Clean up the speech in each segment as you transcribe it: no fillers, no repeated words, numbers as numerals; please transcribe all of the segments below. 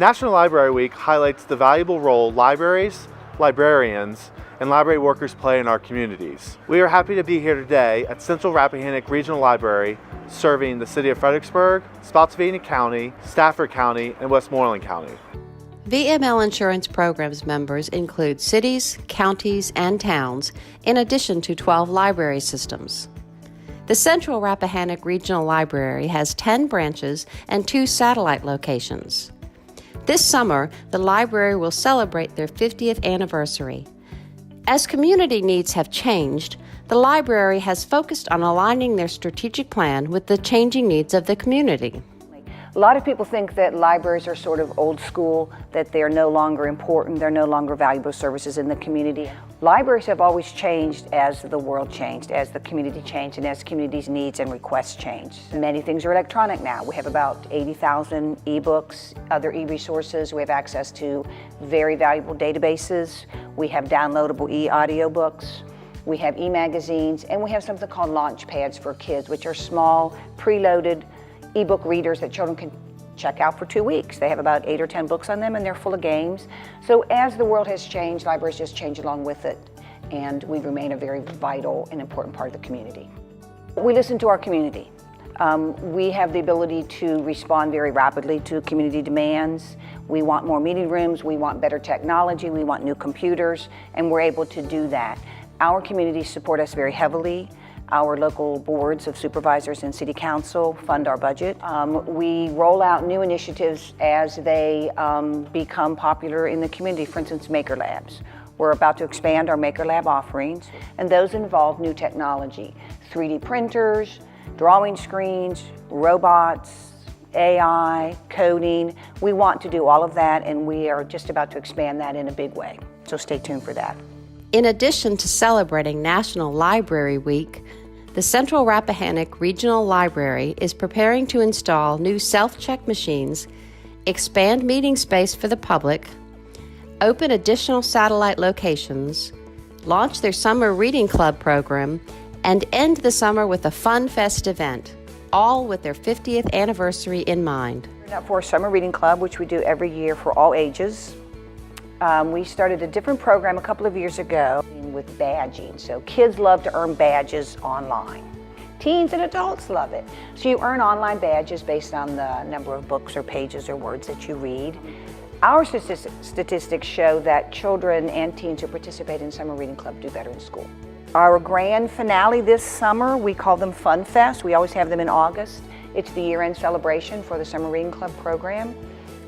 National Library Week highlights the valuable role libraries, librarians, and library workers play in our communities. We are happy to be here today at Central Rappahannock Regional Library, serving the City of Fredericksburg, Spotsylvania County, Stafford County, and Westmoreland County. VML Insurance Programs members include cities, counties, and towns, in addition to 12 library systems. The Central Rappahannock Regional Library has 10 branches and 2 satellite locations. This summer, the library will celebrate their 50th anniversary. As community needs have changed, the library has focused on aligning their strategic plan with the changing needs of the community. A lot of people think that libraries are sort of old school, that they're no longer important, they're no longer valuable services in the community. Libraries have always changed as the world changed, as the community changed, and as communities' needs and requests changed. Many things are electronic now. We have about 80,000 ebooks, other e-resources. We have access to very valuable databases. We have downloadable e-audiobooks. We have e-magazines, and we have something called launch pads for kids, which are small, preloaded ebook readers that children can check out for 2 weeks. They have about 8 or 10 books on them, and they're full of games. So as the world has changed, libraries just change along with it, and we remain a very vital and important part of the community. We listen to our community. We have the ability to respond very rapidly to community demands. We want more meeting rooms, we want better technology, we want new computers, and we're able to do that. Our communities support us very heavily. Our local boards of supervisors and city council fund our budget. We roll out new initiatives as they become popular in the community. For instance, Maker Labs. We're about to expand our Maker Lab offerings, and those involve new technology. 3D printers, drawing screens, robots, AI, coding. We want to do all of that, and we are just about to expand that in a big way. So stay tuned for that. In addition to celebrating National Library Week, the Central Rappahannock Regional Library is preparing to install new self-check machines, expand meeting space for the public, open additional satellite locations, launch their summer reading club program, and end the summer with a Fun Fest event, all with their 50th anniversary in mind. We're out for a summer reading club, which we do every year for all ages. We started a different program a couple of years ago with badging. So kids love to earn badges online. Teens and adults love it. So you earn online badges based on the number of books or pages or words that you read. Our statistics show that children and teens who participate in Summer Reading Club do better in school. Our grand finale this summer, we call them Fun Fest. We always have them in August. It's the year-end celebration for the Summer Reading Club program.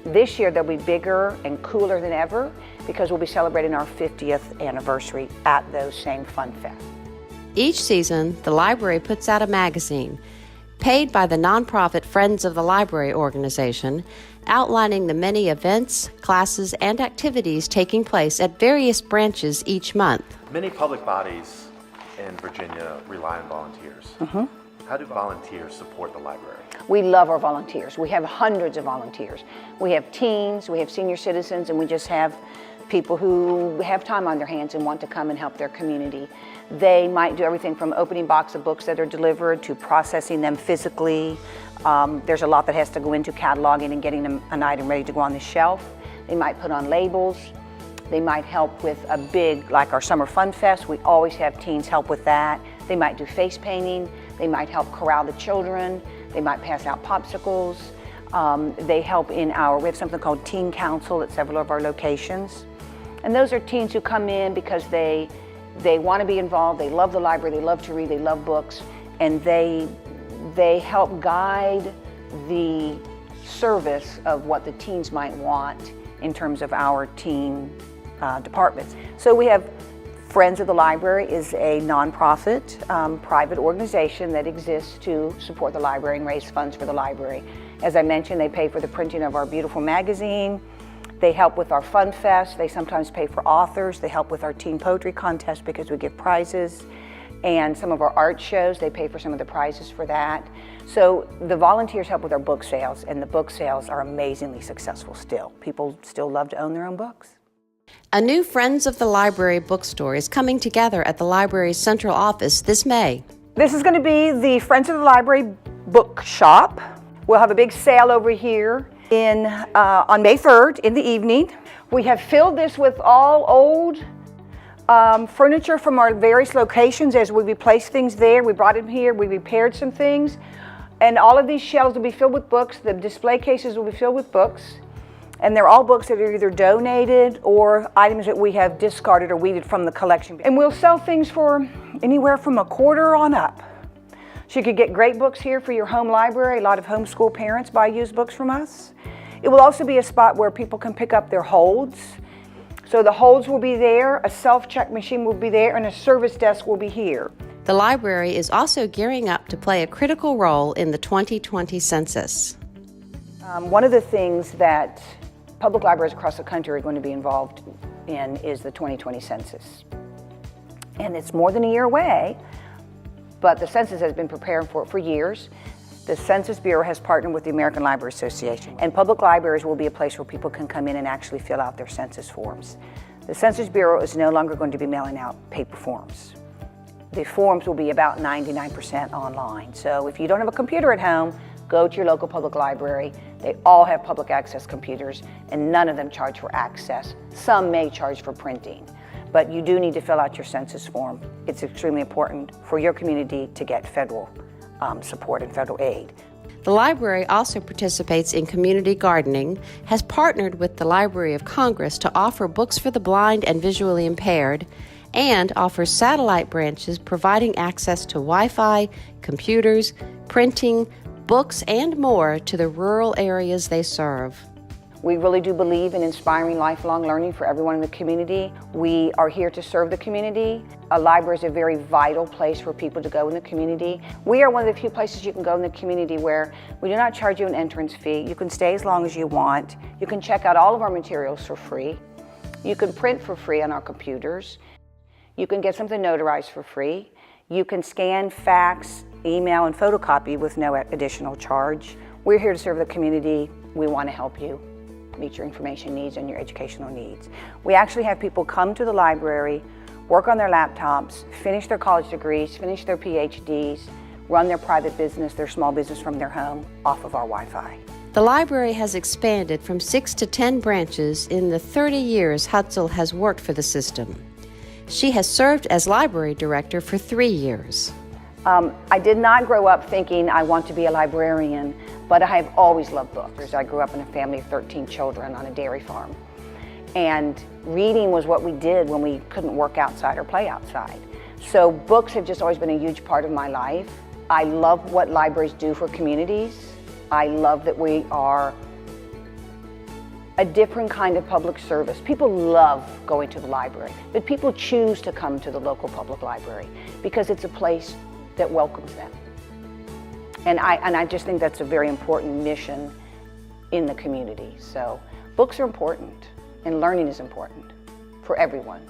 This year they'll be bigger and cooler than ever because we'll be celebrating our 50th anniversary at those same Fun Fest. Each season, the library puts out a magazine, paid by the nonprofit Friends of the Library organization, outlining the many events, classes, and activities taking place at various branches each month. Many public bodies in Virginia rely on volunteers. How do volunteers support the library? We love our volunteers. We have hundreds of volunteers. We have teens, we have senior citizens, and we just have people who have time on their hands and want to come and help their community. They might do everything from opening box of books that are delivered to processing them physically. There's a lot that has to go into cataloging and getting an item ready to go on the shelf. They might put on labels. They might help with a big, like our Summer Fun Fest, we always have teens help with that. They might do face painting. They might help corral the children. They might pass out popsicles. They help in we have something called Teen Council at several of our locations. And those are teens who come in because they want to be involved, they love the library, they love to read, they love books, and they help guide the service of what the teens might want in terms of our teen departments. So we have Friends of the Library is a nonprofit, private organization that exists to support the library and raise funds for the library. As I mentioned, they pay for the printing of our beautiful magazine. They help with our Fun Fest. They sometimes pay for authors. They help with our teen poetry contest because we give prizes. And some of our art shows, they pay for some of the prizes for that. So the volunteers help with our book sales, and the book sales are amazingly successful still. People still love to own their own books. A new Friends of the Library bookstore is coming together at the library's central office this May. This is going to be the Friends of the Library bookshop. We'll have a big sale over here. on May 3rd in the evening. We have filled this with all old furniture from our various locations. As we replaced things there, we brought them here, we repaired some things. And all of these shelves will be filled with books. The display cases will be filled with books. And they're all books that are either donated or items that we have discarded or weeded from the collection. And we'll sell things for anywhere from $25 on up. So you could get great books here for your home library. A lot of homeschool parents buy used books from us. It will also be a spot where people can pick up their holds. So the holds will be there, a self-check machine will be there, and a service desk will be here. The library is also gearing up to play a critical role in the 2020 census. One of the things that public libraries across the country are going to be involved in is the 2020 census. And it's more than a year away, but the census has been preparing for it for years. The Census Bureau has partnered with the American Library Association, and public libraries will be a place where people can come in and actually fill out their census forms. The Census Bureau is no longer going to be mailing out paper forms. The forms will be about 99% online. So if you don't have a computer at home, go to your local public library. They all have public access computers, and none of them charge for access. Some may charge for printing, but you do need to fill out your census form. It's extremely important for your community to get federal support and federal aid. The library also participates in community gardening, has partnered with the Library of Congress to offer books for the blind and visually impaired, and offers satellite branches providing access to Wi-Fi, computers, printing, books, and more to the rural areas they serve. We really do believe in inspiring lifelong learning for everyone in the community. We are here to serve the community. A library is a very vital place for people to go in the community. We are one of the few places you can go in the community where we do not charge you an entrance fee. You can stay as long as you want. You can check out all of our materials for free. You can print for free on our computers. You can get something notarized for free. You can scan, fax, email, and photocopy with no additional charge. We're here to serve the community. We want to help you meet your information needs and your educational needs. We actually have people come to the library, work on their laptops, finish their college degrees, finish their PhDs, run their private business, their small business from their home off of our Wi-Fi. The library has expanded from 6 to 10 branches in the 30 years Hutzel has worked for the system. She has served as library director for 3 years. I did not grow up thinking I want to be a librarian, but I have always loved books. I grew up in a family of 13 children on a dairy farm. And reading was what we did when we couldn't work outside or play outside. So books have just always been a huge part of my life. I love what libraries do for communities. I love that we are a different kind of public service. People love going to the library, but people choose to come to the local public library because it's a place that welcomes them. And I just think that's a very important mission in the community. So books are important and learning is important for everyone.